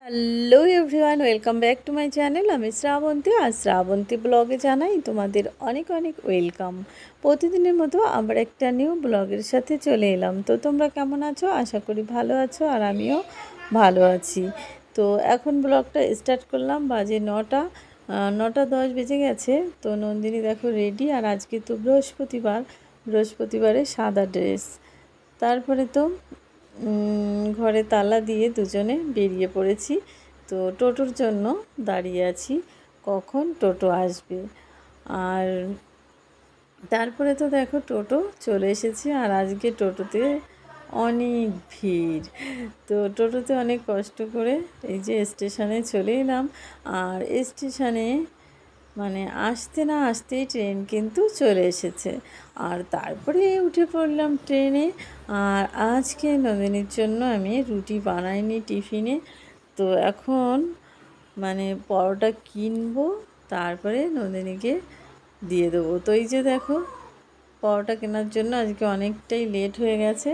Hello everyone, welcome back to my channel. আমি শ্রাবন্তী। আর শ্রাবন্তী ব্লগে জানাই তোমাদের অনেক অনেক ওয়েলকাম। প্রতিদিনের মতো আবার একটা নিউ ব্লগের সাথে চলে এলাম। তো তোমরা কেমন আছো? আশা করি ভালো আছো, আর আমিও ভালো আছি। তো এখন ব্লগটা স্টার্ট করলাম, বাজে 9:10 বেজে গেছে। তো নন্দিনী দেখো রেডি, আর আজকে তো বৃহস্পতিবারে সাদা ড্রেস। তারপরে তো ঘরে তালা দিয়ে দুজনে বেরিয়ে পড়েছি। তো টোটোর জন্য দাঁড়িয়ে আছি, কখন টোটো আসবে। আর তারপরে তো দেখো টোটো চলে এসেছে, আর আজকে টোটোতে অনেক ভিড়। তো টোটোতে অনেক কষ্ট করে এই যে স্টেশনে চলে এলাম। আর স্টেশনে মানে আসতে না আসতেই ট্রেন কিন্তু চলে এসেছে। আর তারপরে উঠে পড়লাম ট্রেনে। আর আজকে নন্দিনীর জন্য আমি রুটি বানাইনি টিফিনে। তো এখন মানে পরোটা কিনবো, তারপরে নন্দিনীকে দিয়ে দেবো। তো এই যে দেখো পরোটা কেনার জন্য আজকে অনেকটাই লেট হয়ে গেছে।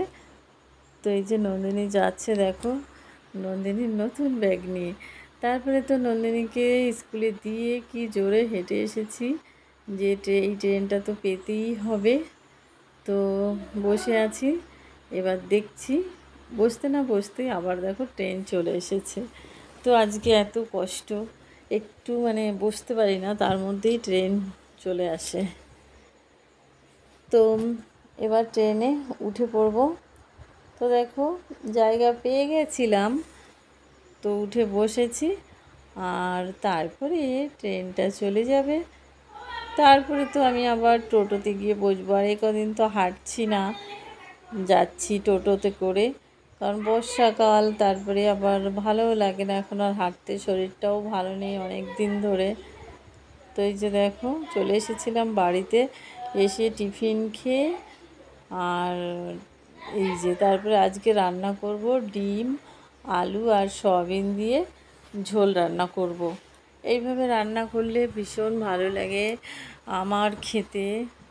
তো এই যে নন্দিনী যাচ্ছে, দেখো নন্দিনীর নতুন ব্যাগ নিয়ে। তারপরে তো নন্দিনীকে স্কুলে দিয়ে কি জোরে হেঁটে এসেছি, যে এই ট্রেনটা তো পেতেই হবে। তো বসে আছি, এবার দেখছি বসতে না বসতেই আবার দেখো ট্রেন চলে এসেছে। তো আজকে এত কষ্ট, একটু মানে বসতে পারি না, তার মধ্যেই ট্রেন চলে আসে। তো এবার ট্রেনে উঠে পড়বো। তো দেখো জায়গা পেয়ে গেছিলাম, তো উঠে বসেছি। আর তারপরে ট্রেনটা চলে যাবে। তারপরে তো আমি আবার টোটোতে গিয়ে বসবো। আর এই কদিন তো হাঁটছি না, যাচ্ছি টোটোতে করে, কারণ বর্ষাকাল। তারপরে আবার ভালোও লাগে না এখন আর হাঁটতে, শরীরটাও ভালো নেই অনেক দিন ধরে। তো এই যে দেখো চলে এসেছিলাম বাড়িতে, এসে টিফিন খেয়ে। আর এই যে তারপরে আজকে রান্না করব ডিম, আলু আর সয়াবিন দিয়ে ঝোল রান্না করব। এইভাবে রান্না করলে ভীষণ ভালো লাগে আমার খেতে,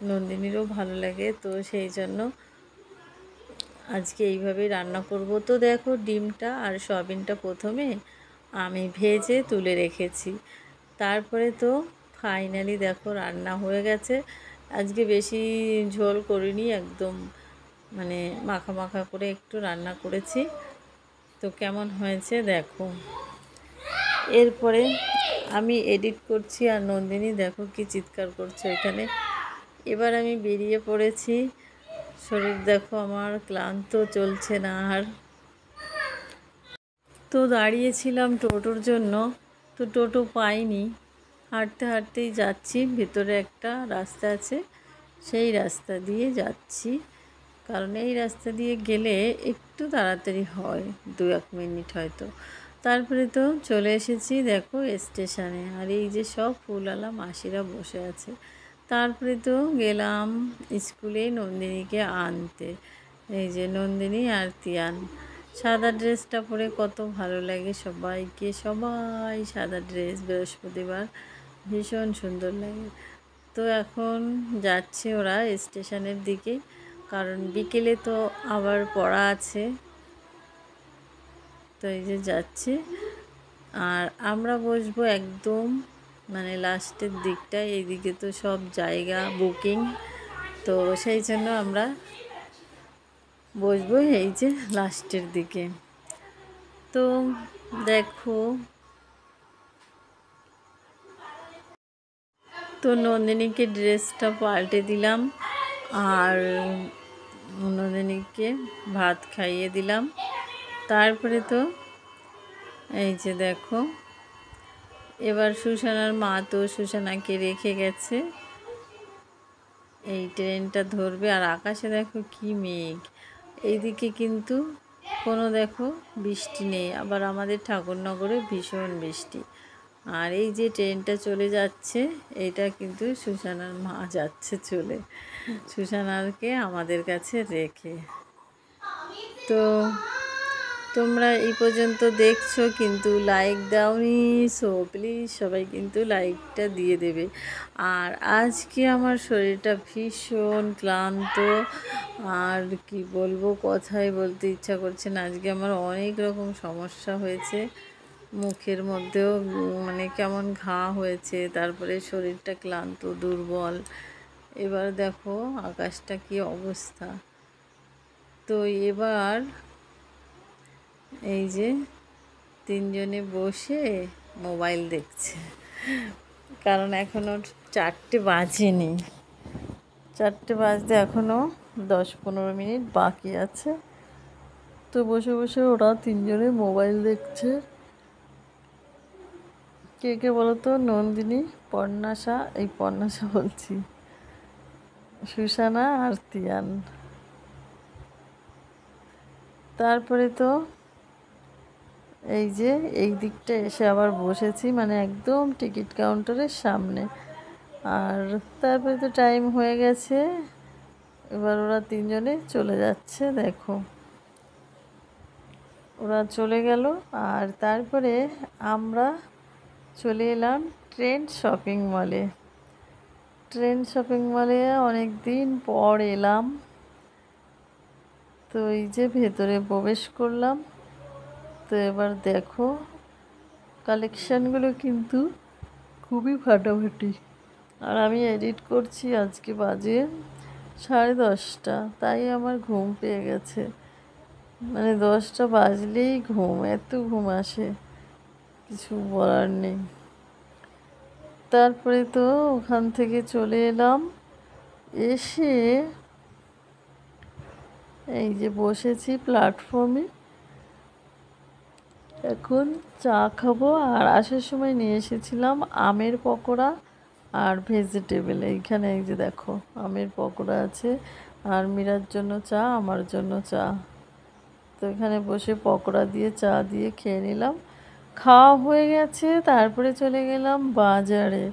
নন্দিনীরও ভালো লাগে। তো সেই জন্য আজকে এইভাবেই রান্না করব। তো দেখো ডিমটা আর সয়াবিনটা প্রথমে আমি ভেজে তুলে রেখেছি। তারপরে তো ফাইনালি দেখো রান্না হয়ে গেছে। আজকে বেশি ঝোল করিনি, একদম মানে মাখা মাখা করে একটু রান্না করেছি। তো কেমন হয়েছে দেখো। এরপরে আমি এডিট করছি, আর নন্দিনী দেখো কি চিৎকার করছে এখানে। এবার আমি বেরিয়ে পড়েছি। শরীর দেখো আমার ক্লান্ত, চলছে না আর। তো দাঁড়িয়েছিলাম টোটোর জন্য, তো টোটো পাইনি। হাঁটতে হাঁটতেই যাচ্ছি, ভেতরে একটা রাস্তা আছে, সেই রাস্তা দিয়ে যাচ্ছি। কারণ এই রাস্তা দিয়ে গেলে একটু তাড়াতাড়ি হয়, 2-1 মিনিট হয়তো। তারপরে তো চলে এসেছি দেখো স্টেশনে। আর এই যে সব ফুলওয়ালা মাসিরা বসে আছে। তারপরে তো গেলাম স্কুলে নন্দিনীকে আনতে। এই যে নন্দিনী আর তিয়ান। সাদা ড্রেসটা পরে কত ভালো লাগে সবাইকে, সবাই সাদা ড্রেস, বৃহস্পতিবার ভীষণ সুন্দর লাগে। তো এখন যাচ্ছে ওরা স্টেশনের দিকে, কারণ বিকেলে তো আবার পড়া আছে। তো এই যে যাচ্ছে, আর আমরা বসবো একদম মানে লাস্টের দিকটায়। এইদিকে তো সব জায়গা বুকিং, তো সেই জন্য আমরা বসবো এই যে লাস্টের দিকে। তো দেখো, তো নন্দিনীকে ড্রেসটা পাল্টে দিলাম, আর নন্দিনীকে ভাত খাইয়ে দিলাম। তারপরে তো এই যে দেখো এবার সুসানার মা তো সুসানাকে রেখে গেছে, এই ট্রেনটা ধরবে। আর আকাশে দেখো কি মেঘ, এইদিকে কিন্তু কোনো দেখো বৃষ্টি নেই, আবার আমাদের ঠাকুরনগরে ভীষণ বৃষ্টি। আর এই যে ট্রেনটা চলে যাচ্ছে, এইটা কিন্তু সুসানার মা যাচ্ছে চলে, সুসানাকে আমাদের কাছে রেখে। তো তোমরা এই পর্যন্ত দেখছো কিন্তু লাইক দাওনি, সো প্লিজ সবাই কিন্তু লাইকটা দিয়ে দেবে। আর আজকে আমার শরীরটা ভীষণ ক্লান্ত, আর কি বলবো, কথাই বলতে ইচ্ছা করছে না। আজকে আমার অনেক রকম সমস্যা হয়েছে, মুখের মধ্যেও মানে কেমন ঘা হয়েছে, তারপরে শরীরটা ক্লান্ত দুর্বল। এবার দেখো আকাশটা কি অবস্থা। তো এবার এই যে তিনজনে বসে মোবাইল দেখছে, কারণ এখনও 4টে বাজেনি। 4টে বাজতে এখনও 10-15 মিনিট বাকি আছে। তো বসে বসে ওরা তিনজনে মোবাইল দেখছে। কে কে বলো তো? নন্দিনী, পর্ণাশা বলছি, সুসানা আর তিয়ান। তারপরে তো এই যে এই দিকটা এসে আবার বসেছি, মানে একদম টিকিট কাউন্টারের সামনে। আর তারপরে তো টাইম হয়ে গেছে, এবার ওরা তিনজনে চলে যাচ্ছে। দেখো ওরা চলে গেল। আর তারপরে আমরা চলে এলাম ট্রেন্ড শপিং মলে। ট্রেন্ড শপিং মলে অনেক দিন পর এলাম। তো এই যে ভেতরে প্রবেশ করলাম। তো এবার দেখো কালেকশানগুলো কিন্তু খুবই ফাটাফাটি। আর আমি এডিট করছি, আজকে বাজে 10:30, তাই আমার ঘুম পেয়ে গেছে। মানে 10টা বাজলেই ঘুম, এত ঘুম আসে, কিছু বলার নেই। তারপরে তো ওখান থেকে চলে এলাম, এসে এই যে বসেছি প্ল্যাটফর্মে। এখন চা খাবো। আর আসার সময় নিয়ে এসেছিলাম আমের পকোড়া আর ভেজিটেবল। এইখানে এই যে দেখো আমের পকোড়া আছে, আর মীরার জন্য চা, আমার জন্য চা। তো এখানে বসে পকোড়া দিয়ে চা দিয়ে খেয়ে নিলাম। খাওয়া হয়ে গেছে। তারপরে চলে গেলাম বাজারে।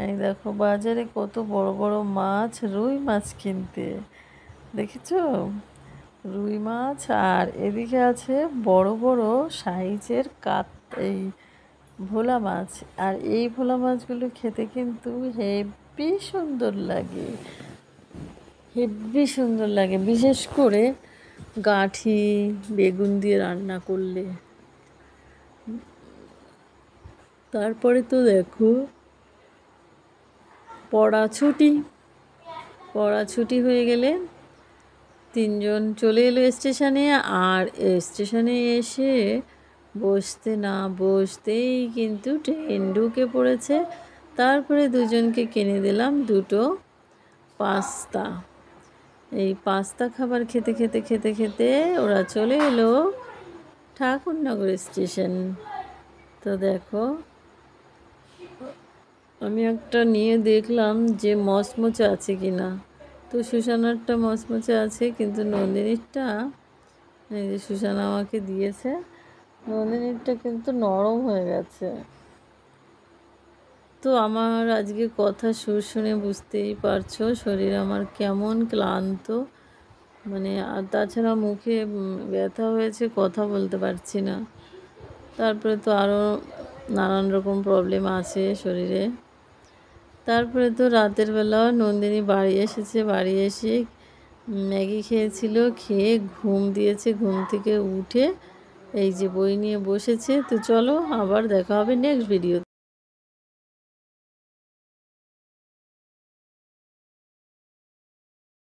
এই দেখো বাজারে কত বড় বড় মাছ, রুই মাছ কিনতে, দেখেছো? রুই মাছ। আর এদিকে আছে বড় বড় সাইজের এই ভোলা মাছ। আর এই ভোলা মাছগুলো খেতে কিন্তু হেব্বি সুন্দর লাগে, হেব্বি সুন্দর লাগে, বিশেষ করে গাঁঠি বেগুন দিয়ে রান্না করলে। তারপরে তো দেখো পড়াছুটি হয়ে গেলে তিনজন চলে এলো স্টেশনে। আর স্টেশনে এসে বসতে না বসতেই কিন্তু ট্রেন ঢুকে পড়েছে। তারপরে দুজনকে কিনে দিলাম 2টো পাস্তা। এই পাস্তা খাবার খেতে খেতে খেতে খেতে ওরা চলে এলো ঠাকুরনগর স্টেশন। তো দেখো আমি একটা নিয়ে দেখলাম যে মচমচে আছে কি না। তো সুসানারটা মচমচে আছে, কিন্তু নন্দিনীরটা, এই যে সুসানা আমাকে দিয়েছে, নন্দিনীরটা কিন্তু নরম হয়ে গেছে। তো আমার আজকে কথা সুর শুনে বুঝতেই পারছো শরীর আমার কেমন ক্লান্ত। মানে আর তাছাড়া মুখে ব্যথা হয়েছে, কথা বলতে পারছি না। তারপরে তো আরও নানান রকম প্রবলেম আছে শরীরে। তারপরে তো রাতের বেলা নন্দিনী বাড়ি এসেছে, বাড়ি এসে ম্যাগি খেয়েছিল, খেয়ে ঘুম দিয়েছে। ঘুম থেকে উঠে এই যে বই নিয়ে বসেছে। তো চলো আবার দেখা হবে নেক্সট ভিডিও।